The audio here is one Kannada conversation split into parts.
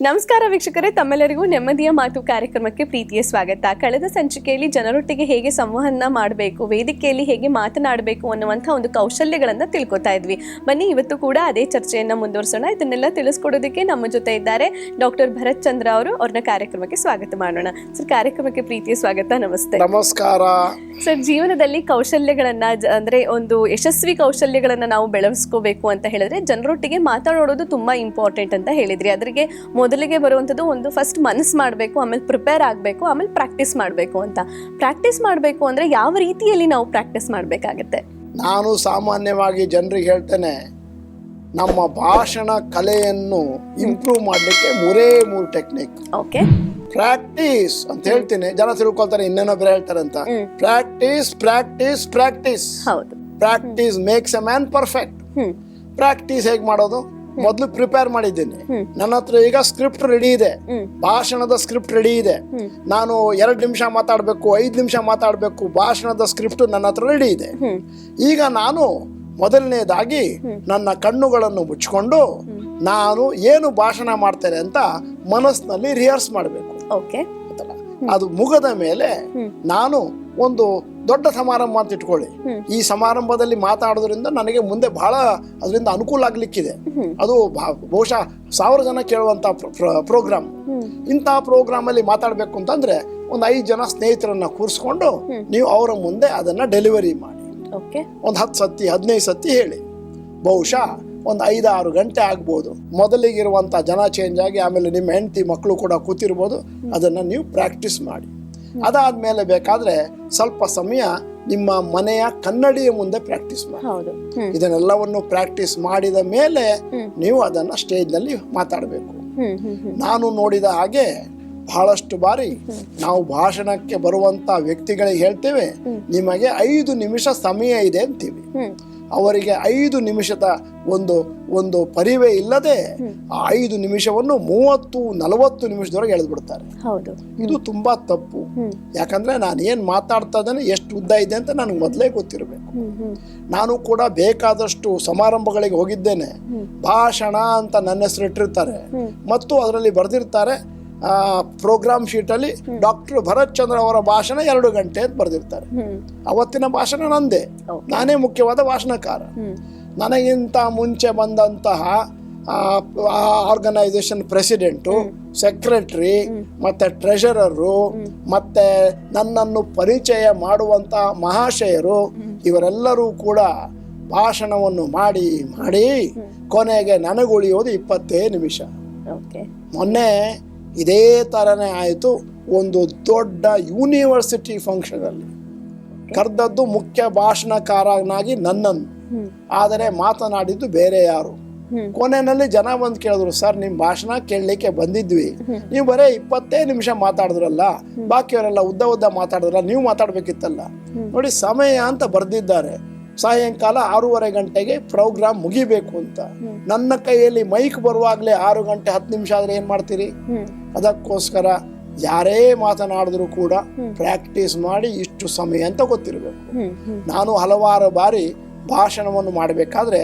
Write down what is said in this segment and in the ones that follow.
ನಮಸ್ಕಾರ ವೀಕ್ಷಕರೇ, ತಮ್ಮೆಲ್ಲರಿಗೂ ನೆಮ್ಮದಿಯ ಮಾತು ಕಾರ್ಯಕ್ರಮಕ್ಕೆ ಪ್ರೀತಿಯ ಸ್ವಾಗತ. ಕಳೆದ ಸಂಚಿಕೆಯಲ್ಲಿ ಜನರೊಟ್ಟಿಗೆ ಹೇಗೆ ಸಂವಹನ ಮಾಡಬೇಕು, ವೇದಿಕೆಯಲ್ಲಿ ಹೇಗೆ ಮಾತನಾಡಬೇಕು ಅನ್ನುವಂಥ ಒಂದು ಕೌಶಲ್ಯಗಳನ್ನು ತಿಳ್ಕೊತಾ ಇದ್ವಿ. ಬನ್ನಿ ಇವತ್ತು ಕೂಡ ಅದೇ ಚರ್ಚೆಯನ್ನು ಮುಂದುವರಿಸೋಣ. ಇದನ್ನೆಲ್ಲ ತಿಳಿಸ್ಕೊಡೋದಕ್ಕೆ ನಮ್ಮ ಜೊತೆ ಇದ್ದಾರೆ ಡಾಕ್ಟರ್ ಭರತ್ ಚಂದ್ರ ಅವರು. ಅವ್ರನ್ನ ಕಾರ್ಯಕ್ರಮಕ್ಕೆ ಸ್ವಾಗತ ಮಾಡೋಣ. ಸರ್, ಕಾರ್ಯಕ್ರಮಕ್ಕೆ ಪ್ರೀತಿಯ ಸ್ವಾಗತ. ನಮಸ್ತೆ. ನಮಸ್ಕಾರ ಸರ್, ಜೀವನದಲ್ಲಿ ಕೌಶಲ್ಯಗಳನ್ನ ಅಂದ್ರೆ ಒಂದು ಯಶಸ್ವಿ ಕೌಶಲ್ಯಗಳನ್ನ ನಾವು ಬೆಳೆಸ್ಕೋಬೇಕು ಅಂತ ಹೇಳಿದ್ರೆ ಜನರೊಟ್ಟಿಗೆ ಮಾತಾಡೋದು ತುಂಬಾ ಇಂಪಾರ್ಟೆಂಟ್ ಅಂತ ಹೇಳಿದ್ರಿ. ಅದರಿಗೆ ಮೊದಲಿಗೆ ಬರುವಂಥದ್ದು ಒಂದು ಫಸ್ಟ್ ಮನಸ್ಸು ಮಾಡಬೇಕು, ಆಮೇಲೆ ಪ್ರಿಪೇರ್ ಆಗಬೇಕು, ಆಮೇಲೆ ಪ್ರಾಕ್ಟೀಸ್ ಮಾಡಬೇಕು ಅಂತ. ಪ್ರಾಕ್ಟೀಸ್ ಮಾಡಬೇಕು ಅಂದರೆ ಯಾವ ರೀತಿಯಲ್ಲಿ ನಾವು ಪ್ರಾಕ್ಟೀಸ್ ಮಾಡಬೇಕಾಗತ್ತೆ? ನಾನು ಸಾಮಾನ್ಯವಾಗಿ ಜನರಿಗೆ ಹೇಳ್ತೇನೆ, ನಮ್ಮ ಭಾಷಣ ಕಲೆಯನ್ನು ಇಂಪ್ರೂವ್ ಮಾಡಲಿಕ್ಕೆ ಮೂರು ಟೆಕ್ನಿಕ್. ಓಕೆ, ಪ್ರಾಕ್ಟೀಸ್ ಅಂತ ಹೇಳ್ತೀನಿ. ಜನ ತಿಳ್ಕೊಳ್ತಾರೆ ಇನ್ನೇನೋ ಬೇರೆ ಹೇಳ್ತಾರೆ ಅಂತ. Practice practice practice. ಹೌದು, practice makes a man perfect. Practice ಹೇಗೆ ಮಾಡೋದು? ಮೊದಲು ಪ್ರಿಪೇರ್ ಮಾಡಿದ್ದೀನಿ. ನನ್ನ ಹತ್ರ ಈಗ ಸ್ಕ್ರಿಪ್ಟ್ ರೆಡಿ ಇದೆ, ಭಾಷಣದ ಸ್ಕ್ರಿಪ್ಟ್ ರೆಡಿ ಇದೆ. ನಾನು 2 ನಿಮಿಷ ಮಾತಾಡಬೇಕು, 5 ನಿಮಿಷ ಮಾತಾಡಬೇಕು, ಭಾಷಣದ ಸ್ಕ್ರಿಪ್ಟ್ ನನ್ನ ಹತ್ರ ರೆಡಿ ಇದೆ. ಈಗ ನಾನು ಮೊದಲನೇದಾಗಿ ನನ್ನ ಕಣ್ಣುಗಳನ್ನು ಮುಚ್ಕೊಂಡು ನಾನು ಏನು ಭಾಷಣ ಮಾಡ್ತೇನೆ ಅಂತ ಮನಸ್ಸಿನಲ್ಲಿ ರಿಹರ್ಸ್ ಮಾಡಬೇಕು. ಓಕೆ, ಅದು ಮುಗದ ಮೇಲೆ ನಾನು ಒಂದು ದೊಡ್ಡ ಸಮಾರಂಭ ಅಂತ ಇಟ್ಕೊಳ್ಳಿ. ಈ ಸಮಾರಂಭದಲ್ಲಿ ಮಾತಾಡೋದ್ರಿಂದ ನನಗೆ ಮುಂದೆ ಬಹಳ ಅದರಿಂದ ಅನುಕೂಲ ಆಗ್ಲಿಕ್ಕಿದೆ. ಅದು ಬಹುಶಃ 1000 ಜನ ಕೇಳುವಂತ ಪ್ರೋಗ್ರಾಮ್. ಇಂತಹ ಪ್ರೋಗ್ರಾಮ್ ಅಲ್ಲಿ ಮಾತಾಡ್ಬೇಕು ಅಂತಂದ್ರೆ ಒಂದು 5 ಜನ ಸ್ನೇಹಿತರನ್ನ ಕೂರಿಸ್ಕೊಂಡು ನೀವು ಅವರ ಮುಂದೆ ಅದನ್ನ ಡೆಲಿವರಿ ಮಾಡಿ ಒಂದು 10 ಸತಿ 15 ಸತಿ ಹೇಳಿ. ಬಹುಶಃ ಒಂದು 5-6 ಗಂಟೆ ಆಗ್ಬೋದು. ಮೊದಲಿಗಿರುವಂತ ಜನ ಚೇಂಜ್ ಆಗಿ ಆಮೇಲೆ ನಿಮ್ಮ ಹೆಂಡತಿ ಮಕ್ಕಳು ಕೂಡ ಕೂತಿರ್ಬೋದು. ಅದನ್ನ ನೀವು ಪ್ರಾಕ್ಟೀಸ್ ಮಾಡಿ. ಅದಾದ್ಮೇಲೆ ಬೇಕಾದ್ರೆ ಸ್ವಲ್ಪ ಸಮಯ ನಿಮ್ಮ ಮನೆಯ ಕನ್ನಡಿಯ ಮುಂದೆ ಪ್ರಾಕ್ಟೀಸ್ ಮಾಡಿ. ಇದನ್ನೆಲ್ಲವನ್ನು ಪ್ರಾಕ್ಟೀಸ್ ಮಾಡಿದ ಮೇಲೆ ನೀವು ಅದನ್ನ ಸ್ಟೇಜ್ ನಲ್ಲಿ ಮಾತಾಡಬೇಕು. ನಾನು ನೋಡಿದ ಹಾಗೆ ಬಹಳಷ್ಟು ಬಾರಿ ನಾವು ಭಾಷಣಕ್ಕೆ ಬರುವಂತ ವ್ಯಕ್ತಿಗಳಿಗೆ ಹೇಳ್ತೇವೆ, ನಿಮಗೆ 5 ನಿಮಿಷ ಸಮಯ ಇದೆ ಅಂತೀವಿ. ಅವರಿಗೆ 5 ನಿಮಿಷದ ಒಂದು ಪರಿವೇ ಇಲ್ಲದೆ ಆ 5 ನಿಮಿಷವನ್ನು 30-40 ನಿಮಿಷದವರೆಗೆ ಎಳೆದ್ಬಿಡ್ತಾರೆ. ಇದು ತುಂಬಾ ತಪ್ಪು. ಯಾಕಂದ್ರೆ ನಾನು ಏನ್ ಮಾತಾಡ್ತಾ ಇದ್ದೇನೆ, ಎಷ್ಟು ಉದ್ದ ಇದೆ ಅಂತ ನನಗೆ ಮೊದಲೇ ಗೊತ್ತಿರಬೇಕು. ನಾನು ಕೂಡ ಬೇಕಾದಷ್ಟು ಸಮಾರಂಭಗಳಿಗೆ ಹೋಗಿದ್ದೇನೆ. ಭಾಷಣ ಅಂತ ನನ್ನ ಹೆಸರು ಇಟ್ಟಿರ್ತಾರೆ ಮತ್ತು ಅದರಲ್ಲಿ ಬರೆದಿರ್ತಾರೆ ಪ್ರೋಗ್ರಾಮ್ ಶೀಟ್ ಅಲ್ಲಿ ಡಾಕ್ಟರ್ ಭರತ್ ಚಂದ್ರ ಅವರ ಭಾಷಣ 2 ಗಂಟೆ ಅಂತ ಬರೆದಿರ್ತಾರೆ. ಅವತ್ತಿನ ಭಾಷಣ ನಂದೇ, ನಾನೇ ಮುಖ್ಯವಾದ ಭಾಷಣಕಾರ. ನನಗಿಂತ ಮುಂಚೆ ಬಂದಂತಹ ಆರ್ಗನೈಸೇಷನ್ ಪ್ರೆಸಿಡೆಂಟು, ಸೆಕ್ರೆಟರಿ ಮತ್ತೆ ಟ್ರೆಷರರು ಮತ್ತೆ ನನ್ನನ್ನು ಪರಿಚಯ ಮಾಡುವಂತ ಮಹಾಶಯರು ಇವರೆಲ್ಲರೂ ಕೂಡ ಭಾಷಣವನ್ನು ಮಾಡಿ ಕೊನೆಗೆ ನನಗುಳಿಯೋದು 20 ನಿಮಿಷ. ಮೊನ್ನೆ ಇದೇ ತರನೇ ಆಯಿತು. ಒಂದು ದೊಡ್ಡ ಯೂನಿವರ್ಸಿಟಿ ಫಂಕ್ಷನ್ ಅಲ್ಲಿ ಕರೆದದ್ದು ಮುಖ್ಯ ಭಾಷಣಕಾರನಾಗಿ ನನ್ನನ್ನು, ಆದರೆ ಮಾತನಾಡಿದ್ದು ಬೇರೆ ಯಾರು. ಕೊನೆಯಲ್ಲಿ ಜನ ಬಂದು ಕೇಳಿದ್ರು, ಸರ್ ನಿಮ್ಮ ಭಾಷಣ ಕೇಳಲಿಕ್ಕೆ ಬಂದಿದ್ವಿ, ನೀವು ಬರೇ 20 ನಿಮಿಷ ಮಾತಾಡಿದ್ರಲ್ಲ, ಬಾಕಿಯವರೆಲ್ಲ ಉದ್ದ ಮಾತಾಡಿದ್ರಲ್ಲ, ನೀವು ಮಾತಾಡ್ಬೇಕಿತ್ತಲ್ಲ. ನೋಡಿ, ಸಮಯ ಅಂತ ಬರ್ದಿದ್ದಾರೆ. ಸಾಯಂಕಾಲ 6:30 ಗಂಟೆಗೆ ಪ್ರೋಗ್ರಾಮ್ ಮುಗಿಬೇಕು ಅಂತ. ನನ್ನ ಕೈಯಲ್ಲಿ ಮೈಕ್ ಬರುವಾಗಲೇ 6 ಗಂಟೆ 10 ನಿಮಿಷ ಆದ್ರೆ ಏನ್ ಮಾಡ್ತೀರಿ? ಅದಕ್ಕೋಸ್ಕರ ಯಾರೇ ಮಾತನಾಡಿದ್ರು ಕೂಡ ಪ್ರಾಕ್ಟೀಸ್ ಮಾಡಿ ಇಷ್ಟು ಸಮಯ ಅಂತ ಗೊತ್ತಿರಬೇಕು. ನಾನು ಹಲವಾರು ಬಾರಿ ಭಾಷಣವನ್ನು ಮಾಡಬೇಕಾದ್ರೆ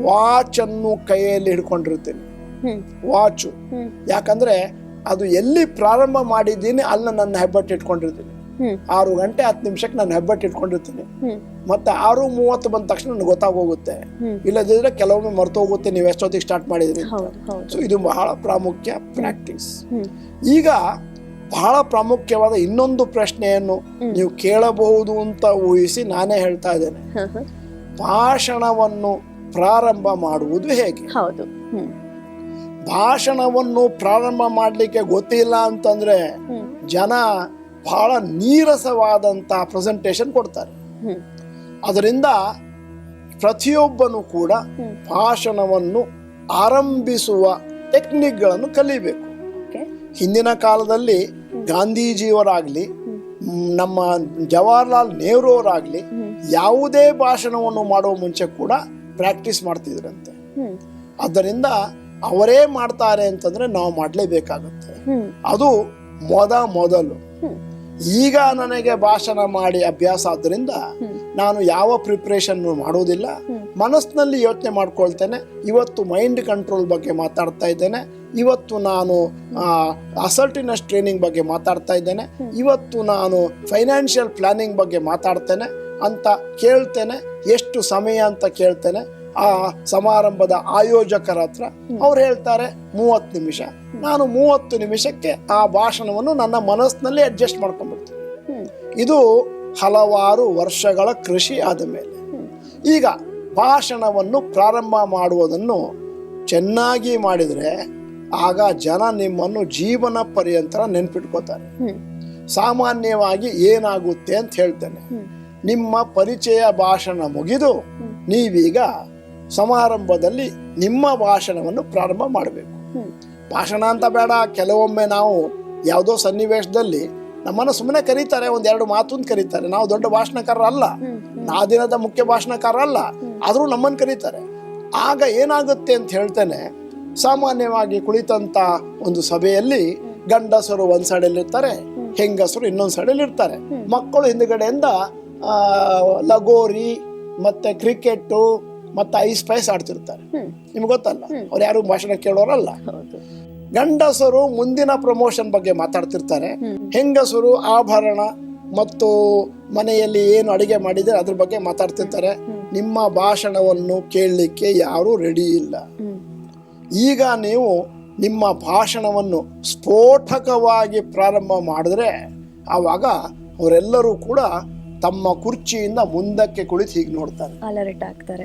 ವಾಚನ್ನು ಕೈಯಲ್ಲಿ ಹಿಡ್ಕೊಂಡಿರ್ತೀನಿ. ವಾಚು ಯಾಕಂದ್ರೆ ಅದು ಎಲ್ಲಿ ಪ್ರಾರಂಭ ಮಾಡಿದ್ದೀನಿ ಅಲ್ಲಿ ನನ್ನ ಹೆಬ್ಬಟ್ಟು ಇಟ್ಕೊಂಡಿರ್ತೀನಿ. 6 ಗಂಟೆ 10 ನಿಮಿಷಕ್ಕೆ ನಾನು ಹೆಬ್ಬಟ್ಟು ಇಟ್ಕೊಂಡಿರ್ತೀನಿ. ಮತ್ತೆ 6:30 ಬಂದ ತಕ್ಷಣ ನನಗೆ ಗೊತ್ತಾಗೋಗುತ್ತೆ. ಇಲ್ಲದಿದ್ರೆ ಕೆಲವೊಮ್ಮೆ ಮರ್ತು ಹೋಗುತ್ತೆ ನೀವು ಎಷ್ಟೊತ್ತಿಗೆ ಸ್ಟಾರ್ಟ್ ಮಾಡಿದ್ರಿ. ಸೊ ಇದು ಬಹಳ ಪ್ರಾಮುಖ್ಯ, ಪ್ರಾಕ್ಟೀಸ್. ಈಗ ಬಹಳ ಪ್ರಾಮುಖ್ಯವಾದ ಇನ್ನೊಂದು ಪ್ರಶ್ನೆಯನ್ನು ನೀವು ಕೇಳಬಹುದು ಅಂತ ಊಹಿಸಿ ನಾನೇ ಹೇಳ್ತಾ ಇದ್ದೇನೆ. ಭಾಷಣವನ್ನು ಪ್ರಾರಂಭ ಮಾಡುವುದು ಹೇಗೆ? ಭಾಷಣವನ್ನು ಪ್ರಾರಂಭ ಮಾಡಲಿಕ್ಕೆ ಗೊತ್ತಿಲ್ಲ ಅಂತಂದ್ರೆ ಜನ ಬಹಳ ನೀರಸವಾದಂತಹ ಪ್ರೆಸೆಂಟೇಶನ್ ಕೊಡ್ತಾರೆ. ಅದರಿಂದ ಪ್ರತಿಯೊಬ್ಬನು ಕೂಡ ಭಾಷಣವನ್ನು ಆರಂಭಿಸುವ ಟೆಕ್ನಿಕ್ಗಳನ್ನು ಕಲಿಬೇಕು. ಹಿಂದಿನ ಕಾಲದಲ್ಲಿ ಗಾಂಧೀಜಿಯವರಾಗ್ಲಿ, ನಮ್ಮ ಜವಾಹರ್ಲಾಲ್ ನೆಹರು ಅವರಾಗ್ಲಿ ಯಾವುದೇ ಭಾಷಣವನ್ನು ಮಾಡುವ ಮುಂಚೆ ಕೂಡ ಪ್ರಾಕ್ಟೀಸ್ ಮಾಡ್ತಿದ್ರಂತೆ. ಆದ್ದರಿಂದ ಅವರೇ ಮಾಡ್ತಾರೆ ಅಂತಂದ್ರೆ ನಾವು ಮಾಡಲೇಬೇಕಾಗುತ್ತೆ. ಅದು ಮೊದಲು. ಈಗ ನನಗೆ ಭಾಷಣ ಮಾಡಿ ಅಭ್ಯಾಸ ಆದ್ದರಿಂದ ನಾನು ಯಾವ ಪ್ರಿಪ್ರೇಷನ್ ಮಾಡೋದಿಲ್ಲ. ಮನಸ್ಸಿನಲ್ಲಿ ಯೋಚನೆ ಮಾಡ್ಕೊಳ್ತೇನೆ. ಇವತ್ತು ಮೈಂಡ್ ಕಂಟ್ರೋಲ್ ಬಗ್ಗೆ ಮಾತಾಡ್ತಾ ಇದ್ದೇನೆ. ಇವತ್ತು ನಾನು ಅಸರ್ಟಿನೆಸ್ ಟ್ರೈನಿಂಗ್ ಬಗ್ಗೆ ಮಾತಾಡ್ತಾ ಇದ್ದೇನೆ, ಇವತ್ತು ನಾನು ಫೈನಾನ್ಷಿಯಲ್ ಪ್ಲಾನಿಂಗ್ ಬಗ್ಗೆ ಮಾತಾಡ್ತೇನೆ ಅಂತ ಕೇಳ್ತೇನೆ. ಎಷ್ಟು ಸಮಯ ಅಂತ ಕೇಳ್ತೇನೆ. ಆ ಸಮಾರಂಭದ ಆಯೋಜಕರ ಹತ್ರ ಅವ್ರು ಹೇಳ್ತಾರೆ 30 ನಿಮಿಷ. ನಾನು 30 ನಿಮಿಷಕ್ಕೆ ಆ ಭಾಷಣವನ್ನು ನನ್ನ ಮನಸ್ಸಿನಲ್ಲಿ ಅಡ್ಜಸ್ಟ್ ಮಾಡ್ಕೊಂಡ್ಬಿಡ್ತೀನಿ. ಇದು ಹಲವಾರು ವರ್ಷಗಳ ಕೃಷಿ ಆದ ಮೇಲೆ ಈಗ ಭಾಷಣವನ್ನು ಪ್ರಾರಂಭ ಮಾಡುವುದನ್ನು ಚೆನ್ನಾಗಿ ಮಾಡಿದರೆ ಆಗ ಜನ ನಿಮ್ಮನ್ನು ಜೀವನ ಪರ್ಯಂತರ ನೆನ್ಪಿಟ್ಕೋತಾರೆ. ಸಾಮಾನ್ಯವಾಗಿ ಏನಾಗುತ್ತೆ ಅಂತ ಹೇಳ್ತೇನೆ, ನಿಮ್ಮ ಪರಿಚಯ ಭಾಷಣ ಮುಗಿದು ನೀವೀಗ ಸಮಾರಂಭದಲ್ಲಿ ನಿಮ್ಮ ಭಾಷಣವನ್ನು ಪ್ರಾರಂಭ ಮಾಡಬೇಕು. ಭಾಷಣ ಅಂತ ಬೇಡ, ಕೆಲವೊಮ್ಮೆ ನಾವು ಯಾವುದೋ ಸನ್ನಿವೇಶದಲ್ಲಿ ನಮ್ಮನ್ನು ಸುಮ್ಮನೆ ಕರೀತಾರೆ, 1-2 ಮಾತುಂತ ಕರೀತಾರೆ. ನಾವು ದೊಡ್ಡ ಭಾಷಣಕಾರ ಅಲ್ಲ, ಆ ದಿನದ ಮುಖ್ಯ ಭಾಷಣಕಾರ ಅಲ್ಲ, ಆದರೂ ನಮ್ಮನ್ನು ಕರೀತಾರೆ. ಆಗ ಏನಾಗುತ್ತೆ ಅಂತ ಹೇಳ್ತೇನೆ, ಸಾಮಾನ್ಯವಾಗಿ ಕುಳಿತಂತ ಒಂದು ಸಭೆಯಲ್ಲಿ ಗಂಡಸರು ಒಂದ್ ಸೈಡಲ್ಲಿರ್ತಾರೆ, ಹೆಂಗಸರು ಇನ್ನೊಂದು ಸೈಡಲ್ಲಿ ಇರ್ತಾರೆ. ಮಕ್ಕಳು ಹಿಂದುಗಡೆಯಿಂದ ಲಗೋರಿ ಮತ್ತೆ ಕ್ರಿಕೆಟ್ ಮತ್ತೆ ಐಸ್ ಪೈಸ್ ಆಡ್ತಿರ್ತಾರೆ. ನಿಮ್ಗೆ ಗೊತ್ತಲ್ಲ, ಅವ್ರು ಯಾರು ಭಾಷಣ ಕೇಳೋರಲ್ಲ. ಗಂಡಸರು ಮುಂದಿನ ಪ್ರಮೋಷನ್ ಬಗ್ಗೆ ಮಾತಾಡ್ತಿರ್ತಾರೆ, ಹೆಂಗಸರು ಆಭರಣ ಮತ್ತು ಮನೆಯಲ್ಲಿ ಏನು ಅಡಿಗೆ ಮಾಡಿದ್ರೆ ಅದ್ರ ಬಗ್ಗೆ ಮಾತಾಡ್ತಿರ್ತಾರೆ. ನಿಮ್ಮ ಭಾಷಣವನ್ನು ಕೇಳಲಿಕ್ಕೆ ಯಾರು ರೆಡಿ ಇಲ್ಲ. ಈಗ ನೀವು ನಿಮ್ಮ ಭಾಷಣವನ್ನು ಸ್ಫೋಟಕವಾಗಿ ಪ್ರಾರಂಭ ಮಾಡಿದ್ರೆ ಆವಾಗ ಅವರೆಲ್ಲರೂ ಕೂಡ ತಮ್ಮ ಕುರ್ಚಿಯಿಂದ ಮುಂದಕ್ಕೆ ಕುಳಿತು ಹೀಗೆ ನೋಡ್ತಾರೆ,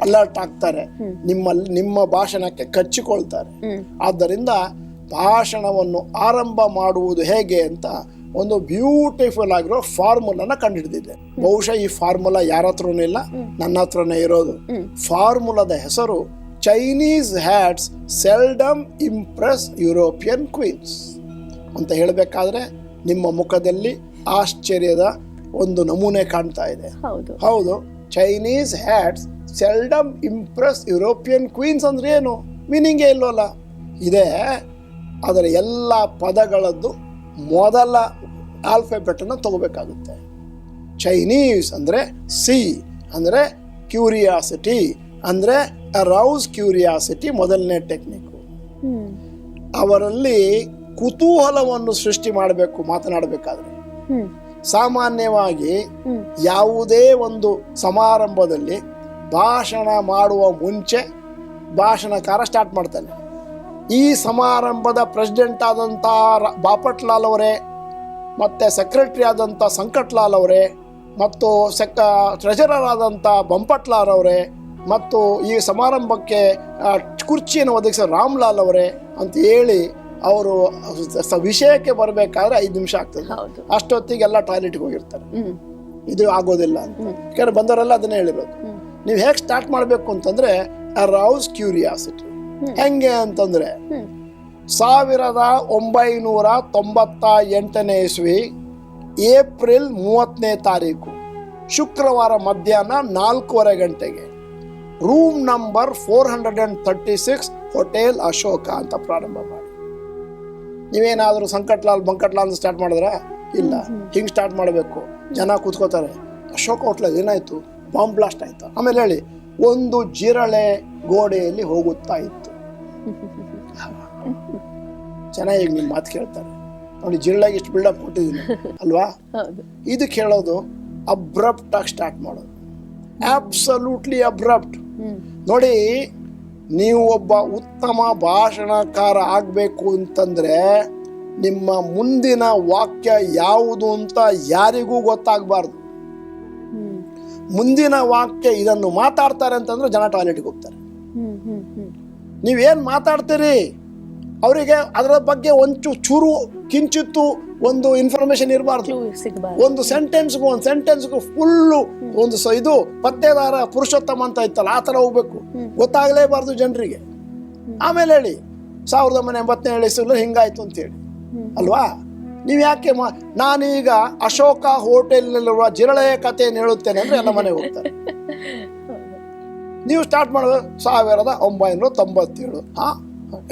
ಅಲರ್ಟ್ ಆಗ್ತಾರೆ, ನಿಮ್ಮ ಭಾಷಣಕ್ಕೆ ಕಚ್ಚಿಕೊಳ್ತಾರೆ. ಆದ್ದರಿಂದ ಭಾಷಣವನ್ನು ಆರಂಭ ಮಾಡುವುದು ಹೇಗೆ ಅಂತ ಒಂದು ಬ್ಯೂಟಿಫುಲ್ ಆಗಿರೋ ಫಾರ್ಮುಲಾನ ಕಂಡುಹಿಡಿದಿದೆ. ಬಹುಶಃ ಈ ಫಾರ್ಮುಲಾ ಯಾರ ಹತ್ರನೂ ಇಲ್ಲ, ನನ್ನ ಹತ್ರನೇ ಇರೋದು. ಫಾರ್ಮುಲಾದ ಹೆಸರು Chinese hats seldom impress European queens ಅಂತ ಹೇಳಬೇಕಾದ್ರೆ ನಿಮ್ಮ ಮುಖದಲ್ಲಿ ಆಶ್ಚರ್ಯದ ಒಂದು ನಮೂನೆ ಕಾಣ್ತಾ ಇದೆ. ಹೌದು, Chinese hats seldom impress European queens ಅಂದ್ರೆ ಏನು? ಮೀನಿಂಗೇ ಇಲ್ವಲ್ಲ. ಇದೆ, ಅದರ ಎಲ್ಲ ಪದಗಳದ್ದು ಮೊದಲ ಆಲ್ಫಾಬೆಟ್ ಅನ್ನು ತಗೋಬೇಕಾಗುತ್ತೆ. ಚೈನೀಸ್ ಅಂದ್ರೆ ಸಿ ಅಂದ್ರೆ ಕ್ಯೂರಿಯಾಸಿಟಿ, ಅಂದ್ರೆ ಅರೌಸ್ ಕ್ಯೂರಿಯಾಸಿಟಿ ಮೊದಲನೇ ಟೆಕ್ನಿಕ್. ಅವರಲ್ಲಿ ಕುತೂಹಲವನ್ನು ಸೃಷ್ಟಿ ಮಾಡಬೇಕು ಮಾತನಾಡಬೇಕಾದ್ರೆ. ಸಾಮಾನ್ಯವಾಗಿ ಯಾವುದೇ ಒಂದು ಸಮಾರಂಭದಲ್ಲಿ ಭಾಷಣ ಮಾಡುವ ಮುಂಚೆ ಭಾಷಣಕಾರ ಸ್ಟಾರ್ಟ್ ಮಾಡ್ತಾನೆ. ಈ ಸಮಾರಂಭದ ಪ್ರೆಸಿಡೆಂಟ್ ಆದಂಥ ಬಾಪಟ್ಲಾಲ್ ಅವರೇ, ಮತ್ತು ಸೆಕ್ರೆಟರಿ ಆದಂಥ ಸಂಕಟ್ಲಾಲ್ ಅವರೇ, ಮತ್ತು ಟ್ರೆಜರರ್ ಆದಂಥ ಬಂಪಟ್ಲಾಲ್ ಅವರೇ, ಮತ್ತು ಈ ಸಮಾರಂಭಕ್ಕೆ ಕುರ್ಚಿಯನ್ನು ಒದಗಿಸೋ ರಾಮ್ಲಾಲ್ ಅವರೇ ಅಂತ ಹೇಳಿ ಅವರು ವಿಷಯಕ್ಕೆ ಬರಬೇಕಾದ್ರೆ 5 ನಿಮಿಷ ಆಗ್ತದೆ. ಅಷ್ಟೊತ್ತಿಗೆಲ್ಲ ಟಾಯ್ಲೆಟ್ಗೆ ಹೋಗಿರ್ತಾರೆ. ಇದು ಆಗೋದಿಲ್ಲ ಅಂತ, ಯಾಕಂದ್ರೆ ಬಂದವರೆಲ್ಲ ಅದನ್ನೇ ಹೇಳಿರೋದು. ನೀವು ಹೇಗೆ ಸ್ಟಾರ್ಟ್ ಮಾಡಬೇಕು ಅಂತಂದ್ರೆ ಅರೌಸ್ ಕ್ಯೂರಿಯಾಸಿಟಿ. ಹೆಂಗೆ ಅಂತಂದ್ರೆ 1998 ಇಸ್ವಿ ಏಪ್ರಿಲ್ 30ನೇ ತಾರೀಕು ಶುಕ್ರವಾರ ಮಧ್ಯಾಹ್ನ 4:15 ಗಂಟೆಗೆ ರೂಮ್ ನಂಬರ್ 436 ಹೋಟೆಲ್ ಅಶೋಕ ಅಂತ ಪ್ರಾರಂಭ ಮಾಡಿ. ನೀವೇನಾದರೂ ಸಂಕಟ್ಲಾಲ್ ಬಂಕಟ್ಲಾಲ್ ಅಂತ ಸ್ಟಾರ್ಟ್ ಮಾಡಿದ್ರ? ಇಲ್ಲ, ಹಿಂಗೆ ಸ್ಟಾರ್ಟ್ ಮಾಡಬೇಕು. ಜನ ಕೂತ್ಕೋತಾರೆ, ಅಶೋಕ ಹೋಟ್ಲಲ್ಲಿ ಏನಾಯ್ತು? ಬಾಂಬ್ ಬ್ಲಾಸ್ಟ್ ಆಯ್ತು. ಆಮೇಲೆ ಹೇಳಿ, ಒಂದು ಜಿರಳೆ ಗೋಡೆಯಲ್ಲಿ ಹೋಗುತ್ತಾ ಇತ್ತು. ಚೆನ್ನಾಗಿ ನಿಮ್ಮ ಮಾತು ಕೇಳ್ತಾರೆ ನೋಡಿ, ಜಿರಳೆಗೆ ಇಷ್ಟು ಬಿಲ್ಡಪ್ ಕೊಟ್ಟಿದ್ದೀನಿ ಅಲ್ವಾ? ಇದಕ್ಕೆ ಹೇಳೋದು ಅಬ್ರಪ್ಟ್ ಆಗಿ ಸ್ಟಾರ್ಟ್ ಮಾಡೋದು, ಆಬ್ಸಲ್ಯೂಟ್ಲಿ ಅಬ್ರಪ್ಟ್. ನೋಡಿ, ನೀವು ಒಬ್ಬ ಉತ್ತಮ ಭಾಷಣಕಾರ ಆಗಬೇಕು ಅಂತಂದ್ರೆ ನಿಮ್ಮ ಮುಂದಿನ ವಾಕ್ಯ ಯಾವುದು ಅಂತ ಯಾರಿಗೂ ಗೊತ್ತಾಗಬಾರ್ದು. ಮುಂದಿನ ವಾಕ್ಯ ಇದನ್ನು ಮಾತಾಡ್ತಾರೆ ಅಂತಂದ್ರೆ ಜನ ಟಾಯ್ಲೆಟ್ಗೆ ಹೋಗ್ತಾರೆ. ನೀವೇನ್ ಮಾತಾಡ್ತೀರಿ ಅವರಿಗೆ ಅದರ ಬಗ್ಗೆ ಒಂದು ಚೂರು ಕಿಂಚಿತ್ತು ಒಂದು ಇನ್ಫಾರ್ಮೇಶನ್ ಇರಬಾರ್ದು. ಒಂದು ಸೆಂಟೆನ್ಸ್ಗೂ ಫುಲ್ಲು ಒಂದು ಇದು ಪತ್ತೇದಾರ ಪುರುಷೋತ್ತಮ ಅಂತ ಇತ್ತಲ್ಲ, ಆ ಥರ ಹೋಗ್ಬೇಕು, ಗೊತ್ತಾಗಲೇಬಾರ್ದು ಜನರಿಗೆ. ಆಮೇಲೆ ಹೇಳಿ 1987 ಇಸ್ವಿಯಲ್ಲಿ ಹಿಂಗಾಯ್ತು ಅಂತೇಳಿ ಅಲ್ವಾ? ನೀವು ಯಾಕೆ ನಾನೀಗ ಅಶೋಕ ಹೋಟೆಲ್ನಲ್ಲಿರುವ ಜಿರಳೆಯ ಕಥೆಯನ್ನು ಹೇಳುತ್ತೇನೆ ಅಂದ್ರೆ ಎಲ್ಲ ಮನೆಗೆ ಹೋಗ್ತಾರೆ. ನೀವು ಸ್ಟಾರ್ಟ್ ಮಾಡೋದು 1997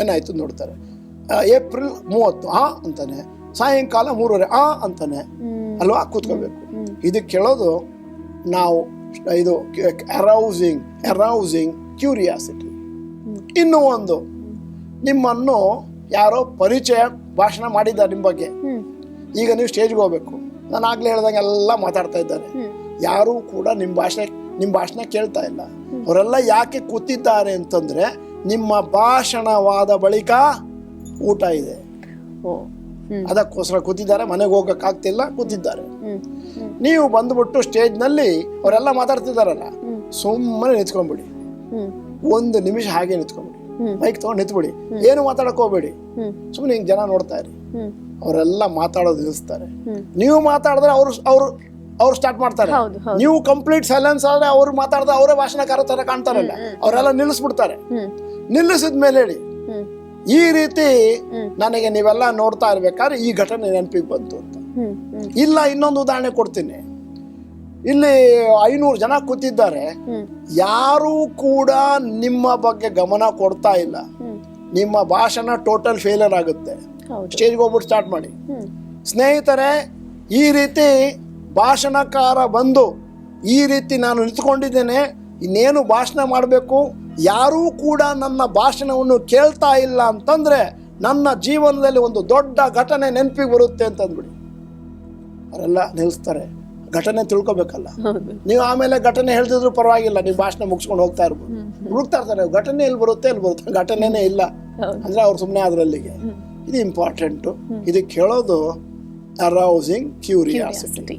ಏನಾಯ್ತು ನೋಡ್ತಾರೆ. ಏಪ್ರಿಲ್ 30 ಅಂತಾನೆ, ಸಾಯಂಕಾಲ 3:30 ಅಂತಾನೆ ಅಲ್ವಾ? ಕೂತ್ಕೋಬೇಕು. ಇದಕ್ಕೆ ಕೇಳೋದು ನಾವು ಇದು ಅರೌಸಿಂಗ್ ಕ್ಯೂರಿಯಾಸಿಟಿ. ಇನ್ನೂ ಒಂದು, ನಿಮ್ಮನ್ನು ಯಾರೋ ಪರಿಚಯ ಭಾಷಣ ಮಾಡಿದ್ದಾರೆ ನಿಮ್ಮ ಬಗ್ಗೆ. ಈಗ ನೀವು ಸ್ಟೇಜ್ಗೆ ಹೋಗ್ಬೇಕು. ನಾನು ಆಗ್ಲೇ ಹೇಳ್ದಂಗೆ ಎಲ್ಲ ಮಾತಾಡ್ತಾ ಇದ್ದಾರೆ. ಯಾರೂ ಕೂಡ ನಿಮ್ಮ ಭಾಷಣ ಕೇಳ್ತಾ ಇಲ್ಲ. ಅವರೆಲ್ಲ ಯಾಕೆ ಕೂತಿದ್ದಾರೆ ಅಂತಂದ್ರೆ ನಿಮ್ಮ ಭಾಷಣವಾದ ಬಳಿಕ ಊಟ ಇದೆ, ಅದಕ್ಕೋಸ್ಕರ ಕೂತಿದ್ದಾರೆ. ಮನೆಗೆ ಹೋಗಕ್ಕಾಗ್ತಿಲ್ಲ, ಕೂತಿದ್ದಾರೆ. ನೀವು ಬಂದ್ಬಿಟ್ಟು ಸ್ಟೇಜ್ನಲ್ಲಿ ಅವರೆಲ್ಲ ಮಾತಾಡ್ತಿದ್ದಾರಲ್ಲ, ಸುಮ್ಮನೆ ನಿಂತ್ಕೊಂಡ್ಬಿಡಿ. 1 ನಿಮಿಷ ಹಾಗೆ ನಿಂತ್ಕೊಂಡ್ಬಿಡಿ, ಮೈಕ್ ತಗೊಂಡು ನಿಂತ್ಬಿಡಿ, ಏನು ಮಾತಾಡಕ್ ಹೋಗ್ಬೇಡಿ. ಸುಮ್ಮನೆ ಹಿಂಗೆ ಜನ ನೋಡ್ತಾ ಇರಿ. ಅವರೆಲ್ಲ ಮಾತಾಡೋದು ನಿಲ್ಲಿಸ್ತಾರೆ. ನೀವು ಮಾತಾಡಿದ್ರೆ ಅವ್ರು ಸ್ಟಾರ್ಟ್ ಮಾಡ್ತಾರೆ. ನೀವು ಕಂಪ್ಲೀಟ್ ಸೈಲೆನ್ಸ್ ಆದ್ರೆ ಅವ್ರು ಮಾತಾಡಿದ್ರೆ ಅವರೇ ಭಾಷಣಕಾರ ತರ ಕಾಣ್ತಾರಲ್ಲ, ಅವರೆಲ್ಲ ನಿಲ್ಲಿಸ್ಬಿಡ್ತಾರೆ. ನಿಲ್ಲಿಸಿದ ಮೇಲೆ ಹೇಳಿ, ಈ ರೀತಿ ನನಗೆ ನೀವೆಲ್ಲ ನೋಡ್ತಾ ಇರ್ಬೇಕಾದ್ರೆ ಈ ಘಟನೆ ನೆನಪಿಗೆ ಬಂತು ಅಂತ. ಇಲ್ಲ, ಇನ್ನೊಂದು ಉದಾಹರಣೆ ಕೊಡ್ತೀನಿ. ಇಲ್ಲಿ 500 ಜನ ಕೂತಿದ್ದಾರೆ, ಯಾರೂ ಕೂಡ ನಿಮ್ಮ ಬಗ್ಗೆ ಗಮನ ಕೊಡ್ತಾ ಇಲ್ಲ. ನಿಮ್ಮ ಭಾಷಣ ಟೋಟಲ್ ಫೇಲಿಯರ್ ಆಗುತ್ತೆ. ಸ್ಟೇಜ್ಗೆ ಹೋಗ್ಬಿಟ್ಟು ಸ್ಟಾರ್ಟ್ ಮಾಡಿ. ಸ್ನೇಹಿತರೆ, ಈ ರೀತಿ ಭಾಷಣಕಾರ ಬಂದು ಈ ರೀತಿ ನಾನು ನಿಂತ್ಕೊಂಡಿದ್ದೇನೆ, ಇನ್ನೇನು ಭಾಷಣ ಮಾಡಬೇಕು, ಯಾರೂ ಕೂಡ ನನ್ನ ಭಾಷಣವನ್ನು ಕೇಳ್ತಾ ಇಲ್ಲ ಅಂತಂದ್ರೆ ನನ್ನ ಜೀವನದಲ್ಲಿ ಒಂದು ದೊಡ್ಡ ಘಟನೆ ನೆನಪಿಗೆ ಬರುತ್ತೆ ಅಂತಂದ್ಬಿಡಿ. ಅವರೆಲ್ಲ ನಿಲ್ಲಿಸ್ತಾರೆ. ಘಟನೆ ತಿಳ್ಕೊಬೇಕಲ್ಲ. ನೀವು ಆಮೇಲೆ ಘಟನೆ ಹೇಳ್ತಿದ್ರು ಪರವಾಗಿಲ್ಲ, ನೀವು ಭಾಷಣ ಮುಗಿಸ್ಕೊಂಡು ಹೋಗ್ತಾ ಇರ್ಬೋದು. ಹುಡುಕ್ತಾ ಇರ್ತಾರೆ, ಘಟನೆ ಎಲ್ಲಿ ಬರುತ್ತೆ, ಘಟನೆನೇ ಇಲ್ಲ ಅಂದ್ರೆ ಅವ್ರು ಸುಮ್ಮನೆ ಅದ್ರಲ್ಲಿಗೆ. ಇದು ಇಂಪಾರ್ಟೆಂಟು. ಇದಕ್ಕೆ ಹೇಳೋದು ಅರೌಸಿಂಗ್ ಕ್ಯೂರಿಯಾಸಿಟಿ.